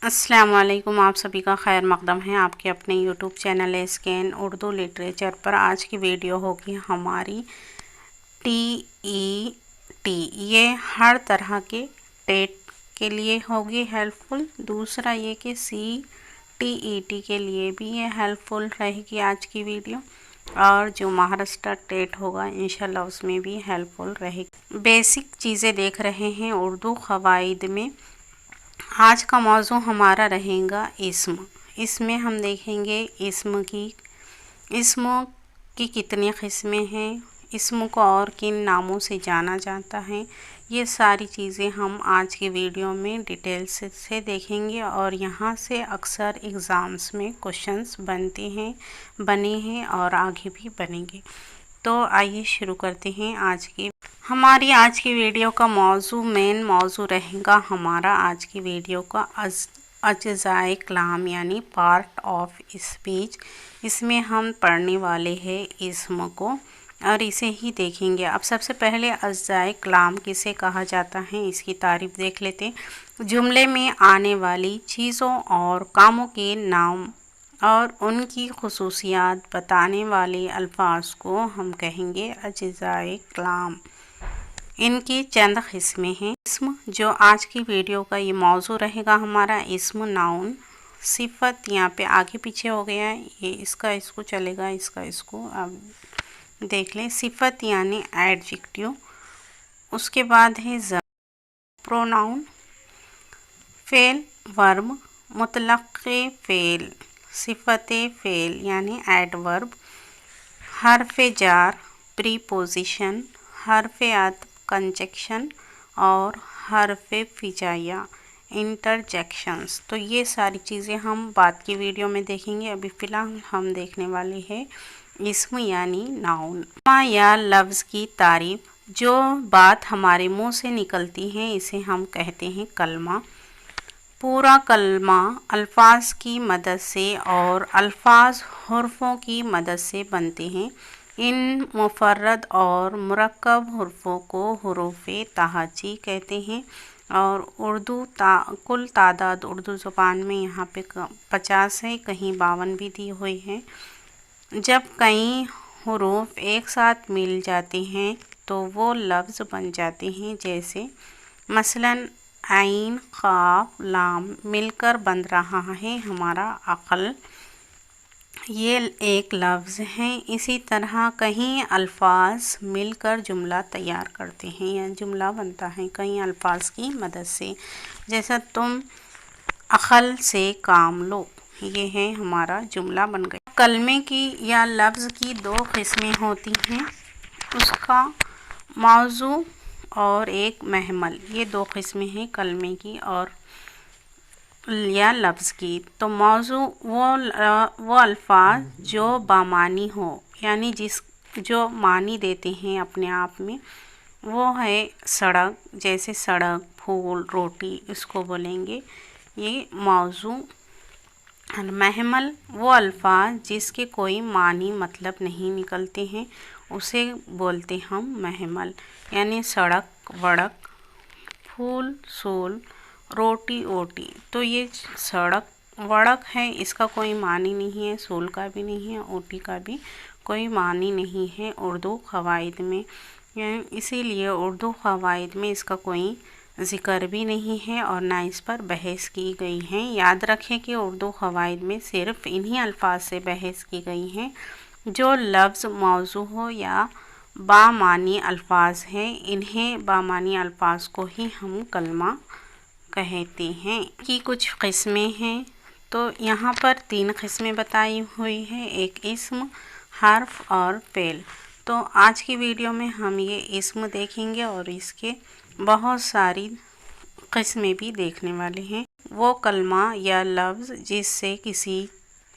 अस्सलाम वालेकुम, आप सभी का खैर मकदम है आपके अपने YouTube channel scan Urdu literature पर। आज की वीडियो होगी हमारी TET। ये हर तरह के टेट के लिए होगी हेल्पफुल। दूसरा ये कि CTET के लिए भी ये हेल्पफुल रहेगी आज की वीडियो। और जो महाराष्ट्र टेट होगा इंशाल्लाह उसमें भी हेल्पफुल रहेगी। बेसिक चीज़ें देख रहे हैं उर्दू क़वाइद में। आज का मौजू हमारा रहेगा इस्म। इसमें हम देखेंगे इस्म की कितनी किस्में हैं, इस्म को और किन नामों से जाना जाता है। ये सारी चीज़ें हम आज की वीडियो में डिटेल से देखेंगे और यहाँ से अक्सर एग्ज़ाम्स में क्वेश्चंस बने हैं और आगे भी बनेंगे। तो आइए शुरू करते हैं हमारी आज की वीडियो का मेन मौजू रहेगा हमारा आज की वीडियो का अज्ज़ाए कलाम यानी पार्ट ऑफ स्पीच। इसमें हम पढ़ने वाले हैं इस्म को और इसे ही देखेंगे। अब सबसे पहले अज्ज़ाए कलाम किसे कहा जाता है इसकी तारीफ़ देख लेते हैं। जुमले में आने वाली चीज़ों और कामों के नाम और उनकी खुसूसियात बताने वाले अल्फाज को हम कहेंगे अज्ज़ाए कलाम। इनकी चंद किस्में हैं। इस्म जो आज की वीडियो का ये मौजू रहेगा हमारा, इस्म नाउन सिफत यहाँ पे आगे पीछे हो गया है, ये इसको चलेगा, इसको अब देख लें। सिफत यानी एडजेक्टिव, उसके बाद है प्रोनाउन, फेल वर्ब, मुतलक़े फेल, सिफते फेल यानी एडवर्ब, हर्फ़े जार प्रीपोजिशन, हर्फ़े अत्फ़ कंजक्शन और हर्फ़े फिजाइया इंटरजेक्शंस। तो ये सारी चीज़ें हम बाद की वीडियो में देखेंगे। अभी फ़िलहाल हम देखने वाले हैं इस्म यानी नाउन। या लफ्ज़ की तारीफ़, जो बात हमारे मुंह से निकलती है इसे हम कहते हैं कलमा। पूरा कलमा अल्फाज की मदद से और अल्फाज हुर्फ़ों की मदद से बनते हैं। इन मुफर्रद और मुरक्कब हुर्फ़ों को हुरूफ़े तहाजी कहते हैं। और कुल तादाद उर्दू ज़ुबान में यहाँ पे 50 है, कहीं 52 भी दी हुई है। जब कई हुरूफ एक साथ मिल जाते हैं तो वो लफ्ज़ बन जाते हैं। जैसे मसलन आइन क़ाफ लाम मिलकर बन रहा है हमारा अक़ल, ये एक लफ्ज़ है। इसी तरह कहीं अल्फाज मिलकर जुमला तैयार करते हैं या जुमला बनता है कई अल्फाज की मदद से। जैसा तुम अक़ल से काम लो, ये है हमारा जुमला बन गया। कलमे की या लफ्ज़ की दो किस्में होती हैं, उसका मौजू और एक महमल। ये दो किस्में हैं कलमे की और या लफ्ज़ की। तो मौजू वो अल्फाज जो बामानी हो यानी जो मानी देते हैं अपने आप में, वो है सड़क, जैसे सड़क, फूल, रोटी, इसको बोलेंगे ये मौजू। महमल वो अल्फाज जिसके कोई मानी मतलब नहीं निकलते हैं, उसे बोलते हम महमल। यानी सड़क, वड़क, फूल, सूल, रोटी, ओटी। तो ये सड़क वड़क है, इसका कोई मानी नहीं है, सूल का भी नहीं है, ओटी का भी कोई मानी नहीं है उर्दू क़वाइद में। इसीलिए उर्दू क़वाइद में इसका कोई ज़िक्र भी नहीं है और ना इस पर बहस की गई है। याद रखें कि उर्दू क़वाइद में सिर्फ़ इन्हीं अल्फाज से बहस की गई है जो लफ्ज़ मौजू हो या बामानी अल्फाज हैं। इन्हें बामानी अल्फाज को ही हम कलमा कहते हैं। कि कुछ किस्में हैं, तो यहाँ पर 3 किस्में बताई हुई हैं, एक इस्म, हर्फ और फेल। तो आज की वीडियो में हम ये इस्म देखेंगे और इसके बहुत सारी किस्में भी देखने वाले हैं। वो कलमा या लफ्ज़ जिससे किसी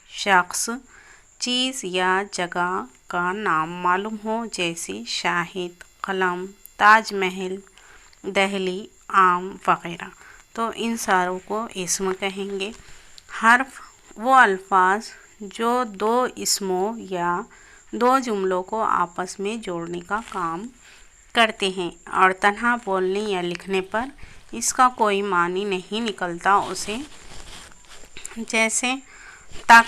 शख्स, चीज़ या जगह का नाम मालूम हो, जैसे शाहिद, कलम, ताजमहल, दहली, आम वग़ैरह। तो इन सारों को इस्म कहेंगे। हर्फ वो अल्फाज जो दो इस्मों या दो जुमलों को आपस में जोड़ने का काम करते हैं और तन्हा बोलने या लिखने पर इसका कोई मानी नहीं निकलता, उसे जैसे तक,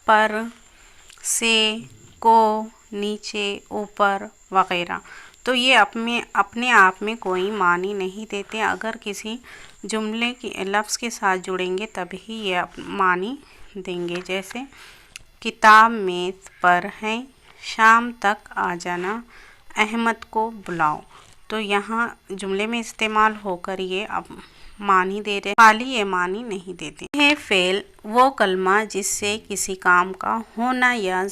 पर, से, को, नीचे, ऊपर वगैरह। तो ये अपने आप में कोई मानी नहीं देते, अगर किसी जुमले की लफ्ज़ के साथ जुड़ेंगे तभी ये मानी देंगे। जैसे किताब मेज़ पर है, शाम तक आ जाना, अहमद को बुलाओ। तो यहाँ जुमले में इस्तेमाल होकर ये अब मानी दे रहे, खाली ये मानी नहीं देते हैं। फेल वो कलमा जिससे किसी काम का होना या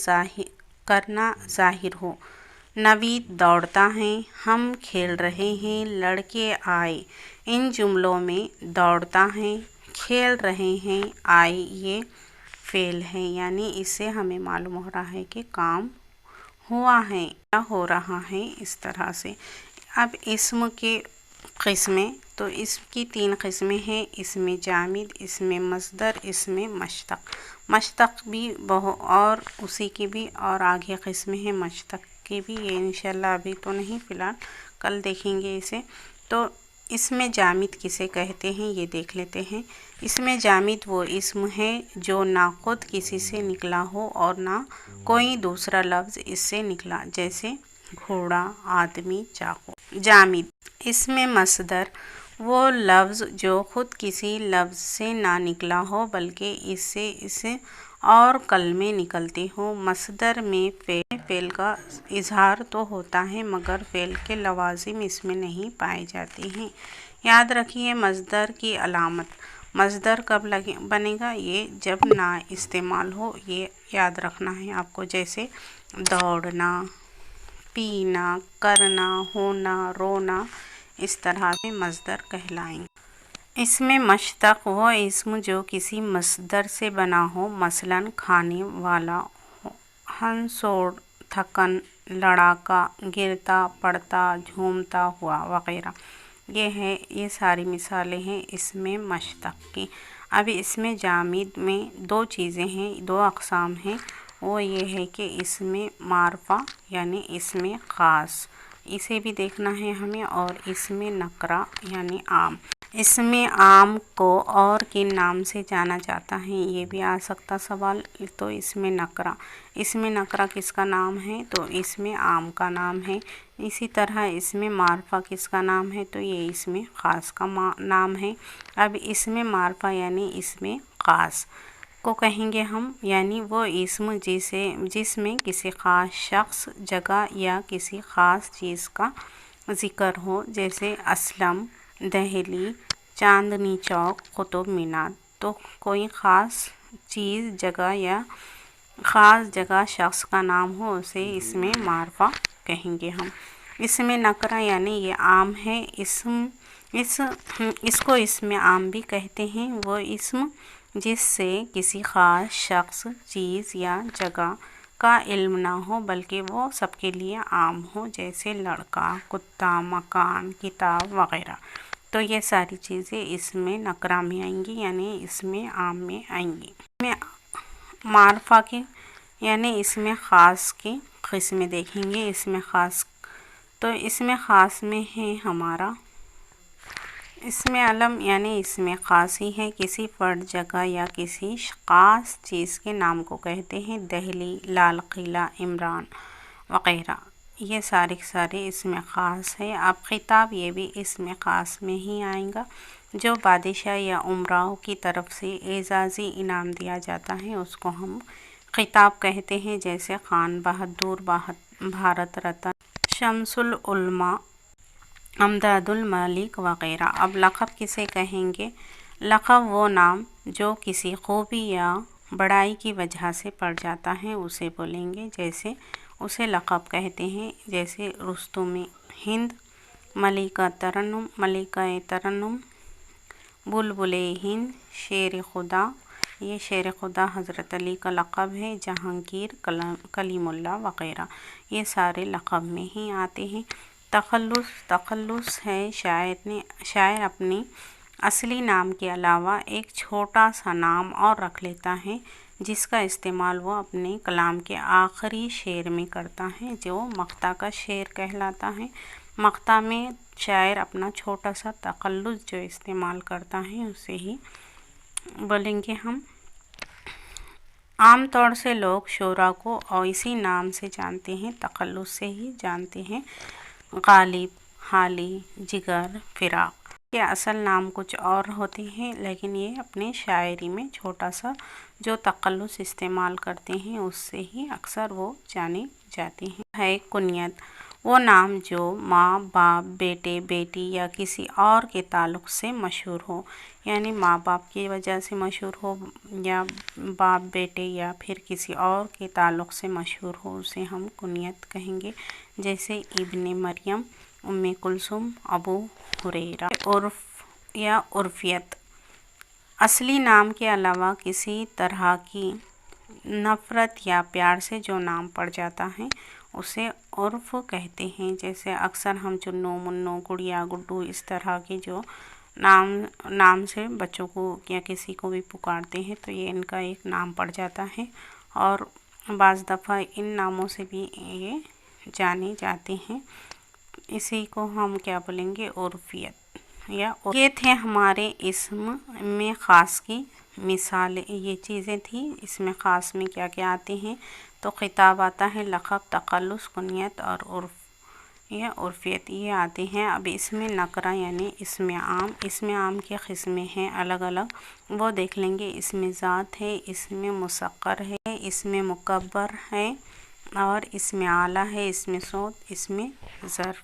करना जाहिर हो। नवीद दौड़ता है, हम खेल रहे हैं, लड़के आए। इन जुमलों में दौड़ता है, खेल रहे हैं, आए ये फेल है, यानी इससे हमें मालूम हो रहा है कि काम हुआ है या हो रहा है, इस तरह से। अब इस्म के क़िस्में, तो इसकी 3 क़िस्में हैं, इसमें जामिद, इसमें मस्दर, इसमें मश्तक। मश्तक भी और उसी की भी और आगे क़िस्में हैं मश्तक की भी, ये इंशाल्लाह अभी तो नहीं, फ़िलहाल कल देखेंगे इसे। तो इसमें जामिद किसे कहते हैं ये देख लेते हैं। इसमें जामिद वो इस्म है जो ना खुद किसी से निकला हो और ना कोई दूसरा लफ्ज़ इससे निकला, जैसे घोड़ा, आदमी, चाकू। जामिद। इसमें मस्दर वो लफ्ज़ जो खुद किसी लफ्ज़ से ना निकला हो बल्कि इससे इसे और कलमे निकलते हो। मस्दर में फ़ेल का इजहार तो होता है मगर फ़ेल के लवाजिम इसमें नहीं पाए जाते हैं। याद रखिए मस्दर की अलामत, मस्दर कब बनेगा, ये जब ना इस्तेमाल हो, ये याद रखना है आपको। जैसे दौड़ना, पीना, करना, होना, रोना, इस तरह से मस्दर कहलाएंगे। इसमें मश्तक वो इस्म जो किसी मस्दर से बना हो, मसलन खाने वाला, हंसोड़, थकन, लड़ाका, गिरता पड़ता, झूमता हुआ वगैरह। ये सारी मिसालें हैं इसमें मश्तक की। अब इसमें जामिद में 2 चीज़ें हैं, 2 अक़साम हैं। वो ये है कि इसमें मारफा यानी इसमें ख़ास, इसे भी देखना है हमें, और इसमें नकरा यानी आम। इसमें आम को और किन नाम से जाना जाता है ये भी आ सकता सवाल। तो इसमें नकरा किसका नाम है, तो इसमें आम का नाम है। इसी तरह इसमें मारफा किसका नाम है, तो ये इसमें ख़ास का नाम है। अब इसमें मारफा यानी इसमें ख़ास को कहेंगे हम, यानी वो इस्म जिसमें किसी ख़ास शख्स, जगह या किसी ख़ास चीज़ का ज़िक्र हो, जैसे असलम, दहली, चांदनी चौक, कुतुब मीनार। तो कोई ख़ास चीज़, जगह या ख़ास जगह शख्स का नाम हो उसे इसमें मारफा कहेंगे हम। इसमें नकरा यानी ये आम है, इसको इसमें आम भी कहते हैं। वो इस्म जिससे किसी ख़ास शख्स, चीज़ या जगह का इल्म ना हो बल्कि वो सबके लिए आम हो, जैसे लड़का, कुत्ता, मकान, किताब वगैरह। तो ये सारी चीज़ें इसमें नकरा में आएंगी यानी इसमें आम में आएंगी। इसमें मारफा के यानी इसमें ख़ास की क़िस्में देखेंगे। इसमें ख़ास, तो इसमें ख़ास में है हमारा इसमें अलम, यानी इसमें ख़ास ही है, किसी फ़र्द, जगह या किसी ख़ास चीज़ के नाम को कहते हैं। दहली, लाल किला, इमरान वगैरह, ये सारे इसमें ख़ास है। अब ख़िताब ये भी इसमें ख़ास में ही आएगा। जो बादशाह या उमराओं की तरफ से एजाज़ी इनाम दिया जाता है उसको हम ख़िताब कहते हैं, जैसे खान बहादुर, भारत रत्न, शमसुल उलमा, अमदादुल मलिक वगैरह। अब लक़ब किसे कहेंगे, लक़ब वो नाम जो किसी खूबी या बड़ाई की वजह से पड़ जाता है उसे बोलेंगे, जैसे उसे लक़ब कहते हैं। जैसे रुस्तुम हिंद, मलिका तरन्नुम, बुलबुल हिंद, शेर खुदा, ये शेर खुदा हज़रत अली का लक़ब है। जहांगीर, कलीमुल्लाह वगैरह, ये सारे लक़ब में ही आते हैं। तखल्लुस है शायर अपने असली नाम के अलावा एक छोटा सा नाम और रख लेता है, जिसका इस्तेमाल वो अपने कलाम के आखिरी शेर में करता है, जो मक़ता का शेर कहलाता है। मक़ता में शायर अपना छोटा सा तखल्लुस जो इस्तेमाल करता है उसे ही बोलेंगे हम। आम तौर से लोग शोरा को और इसी नाम से जानते हैं, तखल्लुस से ही जानते हैं। गालिब, हाली, जिगर, फिराक के असल नाम कुछ और होते हैं, लेकिन ये अपने शायरी में छोटा सा जो तखल्लुस इस्तेमाल करते हैं उससे ही अक्सर वो जाने जाते हैं। है कुनियत, वो नाम जो माँ बाप, बेटे बेटी या किसी और के ताल्लुक़ से मशहूर हो, यानी माँ बाप की वजह से मशहूर हो या बाप बेटे या फिर किसी और के ताल्लुक़ से मशहूर हो, उसे हम कुनियत कहेंगे। जैसे इब्ने मरियम, उम्मे कुलसुम, अबू हुरैरा। उर्फ़ या उर्फ़ियत, असली नाम के अलावा किसी तरह की नफ़रत या प्यार से जो नाम पड़ जाता है उसे उर्फ़ कहते हैं। जैसे अक्सर हम चुन्नू, मुन्नू, गुड़िया, गुड्डू इस तरह के जो नाम से बच्चों को या किसी को भी पुकारते हैं, तो ये इनका एक नाम पड़ जाता है और बाज़ दफ़ा इन नामों से भी ये जाने जाते हैं। इसी को हम क्या बोलेंगे, उर्फ़ियत या ये थे हमारे इस्म में ख़ास की मिसाल। ये चीज़ें थी इसमें ख़ास में क्या क्या आते हैं, तो ख़िताब आता है, लक़ब, तक़ल्लुस, कुनियत और उर्फ़ या उर्फ़ियत ये आते हैं। अब इसमें नकरा यानी इसमें आम, इसमें आम के क़िस्में हैं अलग अलग, वो देख लेंगे। इसमें ज़ात है, इसमें मुसक्कर है, इसमें मुकब्बर है और इसमें आला है, इसमें सौत, इसमें ज़र्फ़।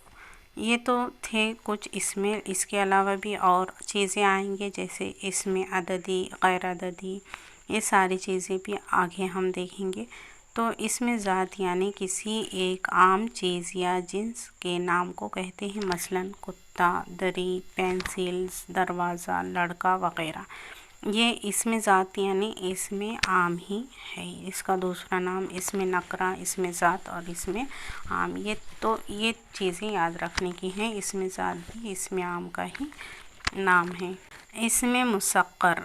ये तो थे कुछ इसमें, इसके अलावा भी और चीज़ें आएंगे जैसे इसमें अददी, गैर अददी, ये सारी चीज़ें भी आगे हम देखेंगे। तो इसमें ज़ात यानी किसी एक आम चीज़ या जिन्स के नाम को कहते हैं, मसलन कुत्ता, दरी, पेंसिल, दरवाज़ा, लड़का वग़ैरह। ये इसमें ज़ात यानी इसमें आम ही है, इसका दूसरा नाम इसमें नकरा, इसमें ज़ात और इसमें आम। ये तो ये चीज़ें याद रखने की हैं। इसमें ज़ात भी इसमें आम का ही नाम है। इसमें मुसक्कर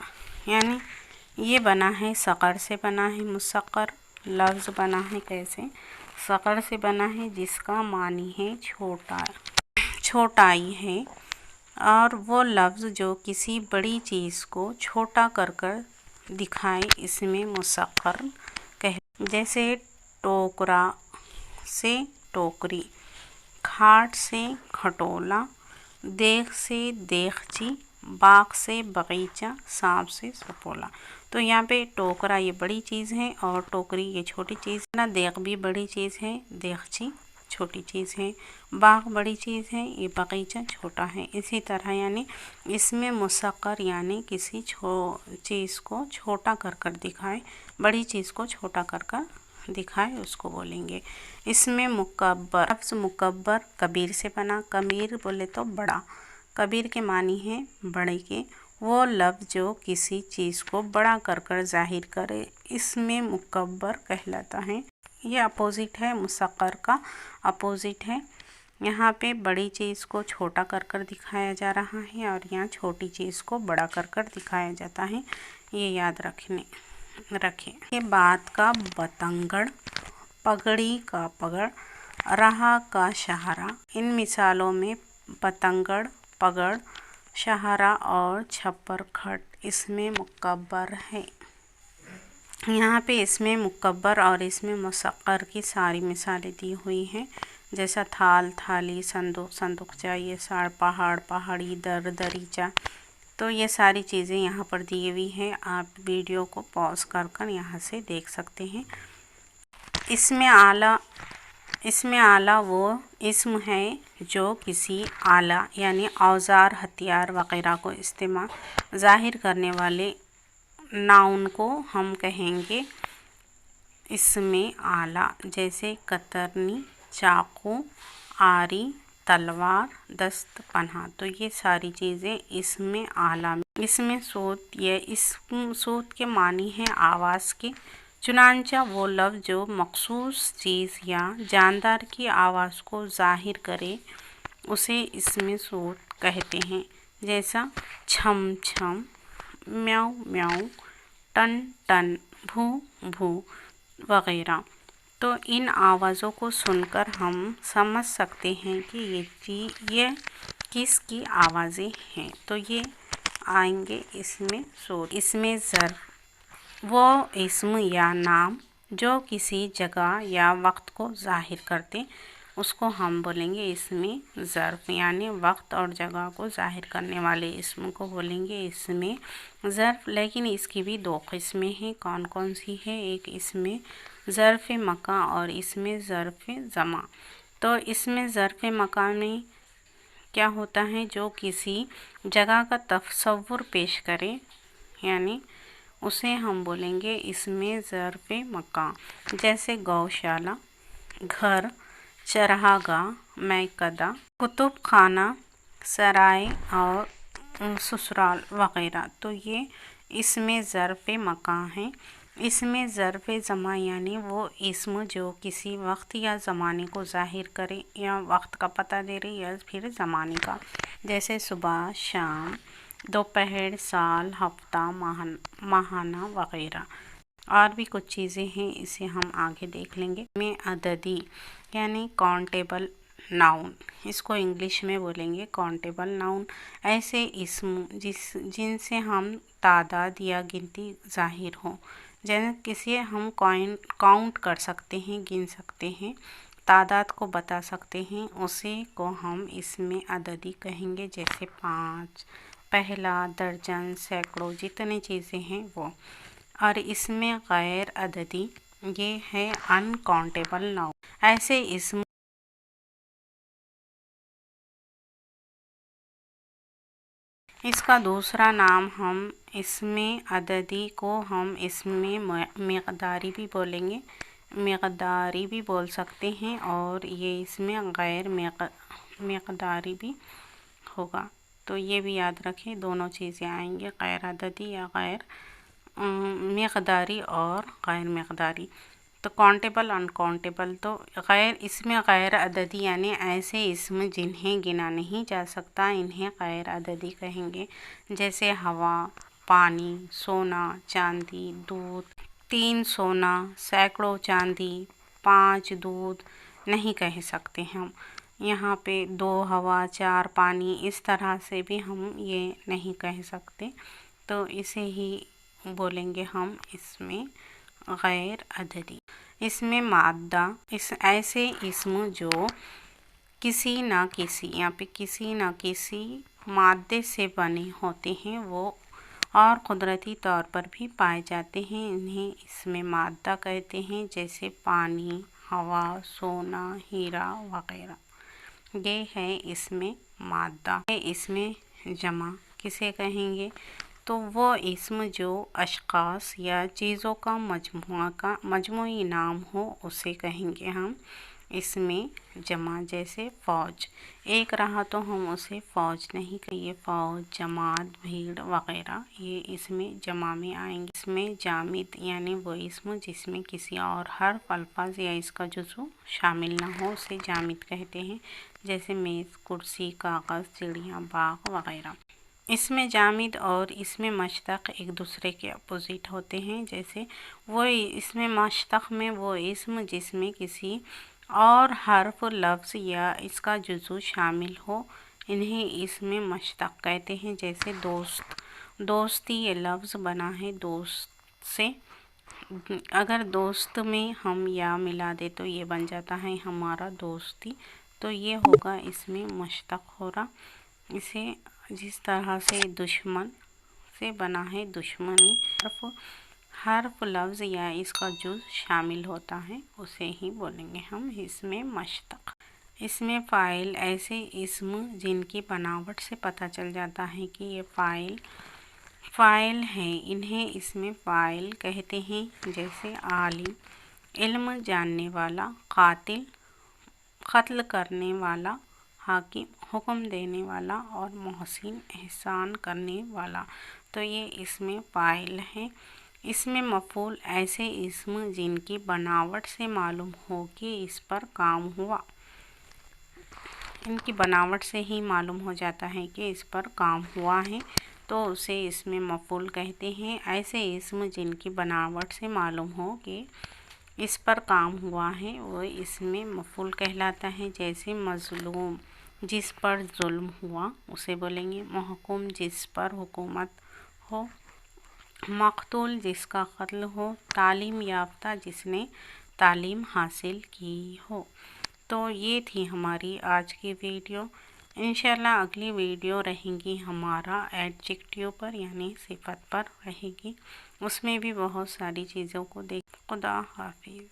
यानी ये बना है सक़र से बना है। मुसक्कर लफ्ज़ बना है कैसे, सक़र से बना है जिसका मानी है छोटा, छोटाई है, और वो लफ्ज़ जो किसी बड़ी चीज़ को छोटा कर कर दिखाए इसमें मुसक्कर कह। जैसे टोकरा से टोकरी, खाट से खटोला, देख से देगची, बाग से बगीचा, सांप से सपोला। तो यहाँ पे टोकरा ये बड़ी चीज़ है और टोकरी ये छोटी चीज़ है ना। देग भी बड़ी चीज़ है, देगची छोटी चीज़ है, बाग बड़ी चीज़ है, ये बगीचा छोटा है। इसी तरह यानी इसमें मुसक्कर यानी किसी चीज़ को छोटा कर कर दिखाए, बड़ी चीज़ को छोटा कर कर दिखाए उसको बोलेंगे। इसमें मुकब्बर, लफ्ज़ मुकब्बर कबीर से बना, कबीर बोले तो बड़ा, कबीर के मानी है बड़े के, वो लफ्ज़ जो किसी चीज़ को बड़ा कर कर ज़ाहिर करे इसमें मुकब्बर कहलाता है। ये अपोज़िट है, मुसक्कर का अपोज़िट है। यहाँ पे बड़ी चीज़ को छोटा कर कर दिखाया जा रहा है और यहाँ छोटी चीज़ को बड़ा कर कर दिखाया जाता है, ये याद रखें। ये बात का बतंगड़, पगड़ी का पगड़, राह का शहरा। इन मिसालों में बतंगड़, पगड़, शहरा और छप्पर खट इसमें मुकब्बर है। यहाँ पे इसमें मुकब्बर और इसमें मुसक्कर की सारी मिसालें दी हुई हैं, जैसा थाल, थाली, संदूक, संदूकचा, ये साड़, पहाड़, पहाड़ी, दर, दरीचा। तो ये सारी चीज़ें यहाँ पर दी हुई हैं, आप वीडियो को पॉज कर कर यहाँ से देख सकते हैं। इसमें आला वो इस्म है जो किसी आला यानी औज़ार, हथियार वग़ैरह को इस्तेमाल ज़ाहिर करने वाले नाउन को हम कहेंगे इसमें आला। जैसे कतरनी, चाकू, आरी, तलवार, दस्त, पन्हा। तो ये सारी चीज़ें इसमें आला में। इसमें सूत, ये इस सूत के मानी है आवाज़ की। चुनांचा वो लफ्ज़ जो मखसूस चीज़ या जानदार की आवाज़ को ज़ाहिर करे उसे इसमें सूत कहते हैं। जैसा छम छम, म्याऊ म्याऊ, टन टन, भू भू वग़ैरह। तो इन आवाज़ों को सुनकर हम समझ सकते हैं कि ये किसकी आवाज़ें हैं। तो ये आएंगे इसमें सूरत। इसमें ज़र्फ़ वो इस्म या नाम जो किसी जगह या वक्त को ज़ाहिर करते, उसको हम बोलेंगे इसमें ज़र्फ़, यानी वक्त और जगह को ज़ाहिर करने वाले इस्म को बोलेंगे इसमें ज़र्फ़। लेकिन इसकी भी दो किस्में हैं। कौन कौन सी है? एक इसमें ज़र्फ़ मकान और इसमें ज़र्फ़ ज़मा। तो इसमें ज़र्फ़ मकान में क्या होता है? जो किसी जगह का तस्वुर पेश करे, यानी उसे हम बोलेंगे इसमें ज़र्फ़ मकान। जैसे गौशाला, घर, चरागाह, मैकदा, कुतुब खाना, सराय और ससुराल वगैरह। तो ये इसमें ज़र्फ़ मकान है। इसमें ज़र्फ़ ज़मा यानी वो इस्म जो किसी वक्त या ज़माने को ज़ाहिर करे, या वक्त का पता दे रही या फिर ज़माने का। जैसे सुबह, शाम, दोपहर, साल, हफ्ता, माहाना वगैरह। और भी कुछ चीज़ें हैं, इसे हम आगे देख लेंगे। में अददी यानी काउंटेबल नाउन, इसको इंग्लिश में बोलेंगे काउंटेबल नाउन। ऐसे इस्म जिनसे हम तादाद या गिनती ज़ाहिर हो, जैसे किसी हम काउंट कर सकते हैं, गिन सकते हैं, तादाद को बता सकते हैं, उसे को हम इसमें अददी कहेंगे। जैसे 5, पहला, दर्जन, सैकड़ों, जितनी चीज़ें हैं वो। और इसमें गैर अददी ये है अनकाउंटेबल नाउन। ऐसे इसमें इसका दूसरा नाम हम इसमें अददी को हम इसमें मिक़दारी भी बोलेंगे, मिक़दारी भी बोल सकते हैं, और ये इसमें गैर मिक़दारी भी होगा। तो ये भी याद रखें, दोनों चीज़ें आएंगे, गैर अददी या गैर मिक़दारी और गैर मिक़दारी। तो काउंटेबल, अनकाउंटेबल। तो इसमें गैर अददी यानी ऐसे इस्म जिन्हें गिना नहीं जा सकता, इन्हें गैर अददी कहेंगे। जैसे हवा, पानी, सोना, चांदी, दूध। 3 सोना, सैकड़ों चांदी, 5 दूध नहीं कह सकते हम। यहाँ पे 2 हवा, 4 पानी, इस तरह से भी हम ये नहीं कह सकते। तो इसे ही बोलेंगे हम इसमें गैर अददी। इसमें मादा, इस ऐसे इस्म जो किसी न किसी, यहाँ पे किसी न किसी मादे से बने होते हैं वो, और कुदरती तौर पर भी पाए जाते हैं, इन्हें इसमें मादा कहते हैं। जैसे पानी, हवा, सोना, हीरा वगैरह। ये है इसमें मादा। इसमें जमा किसे कहेंगे? तो वो इस्म जो अशख़ास या चीज़ों का मजमूई नाम हो, उसे कहेंगे हम इसमें जमा। जैसे फ़ौज एक रहा तो हम उसे फ़ौज नहीं कहेंगे, फ़ौज, जमात, भीड़ वगैरह ये इसमें जमा में आएंगे। इसमें जामिद यानी वो इस्म जिसमें किसी और हर्फ, अल्फाज या इसका जुज़ू शामिल ना हो, उसे जामिद कहते हैं। जैसे मेज़, कुर्सी, कागज़, चिड़िया, बाग वगैरह। इसमें जामिद और इसमें मश्तक़ एक दूसरे के अपोजिट होते हैं। जैसे वो इसमें मश्तक़ में वो इस्म जिसमें किसी और हर्फ, लफ्ज़ या इसका जुज़ू शामिल हो, इन्हें इसमें मश्तक़ कहते हैं। जैसे दोस्त, दोस्ती ये लफ्ज़ बना है दोस्त से, अगर दोस्त में हम या मिला दे तो ये बन जाता है हमारा दोस्ती। तो ये होगा इसमें मश्तक़ हो रहा। इसे जिस तरह से दुश्मन से बना है दुश्मनी, हर्फ, लफ्ज़ या इसका जुज़ शामिल होता है, उसे ही बोलेंगे हम इसमें मश्तक़। इसमें फ़ाइल ऐसे इस्म जिनकी बनावट से पता चल जाता है कि ये फ़ाइल है, इन्हें इसमें फ़ाइल कहते हैं। जैसे आलिम, इल्म जानने वाला, कातिल, क़त्ल करने वाला, हाकिम, हुक्म देने वाला, और मोहसिन, एहसान करने वाला। तो ये इसमें फ़ाइल है। इसमें मफ़ूल ऐसे इस्म जिनकी बनावट से मालूम हो कि इस पर काम हुआ, इनकी बनावट से ही मालूम हो जाता है कि इस पर काम हुआ है, तो उसे इसमें मफ़ूल कहते हैं। ऐसे इस्म जिनकी बनावट से मालूम हो कि इस पर काम हुआ है, वो इसमें मफ़ूल कहलाता है। जैसे मज़लूम, جس پر ظلم ہوا اسے بولیں گے محکوم، جس پر حکومت ہو، مقتول، جس کا قتل ہو، تعلیم یافتہ، جس نے تعلیم حاصل کی ہو۔ تو یہ تھی ہماری آج کی ویڈیو۔ انشاءاللہ اگلی ویڈیو رہے گی ہمارا ایڈجیکٹیو پر یعنی صفت پر رہے گی، اس میں بھی بہت ساری چیزوں کو دیکھ۔ خدا حافظ۔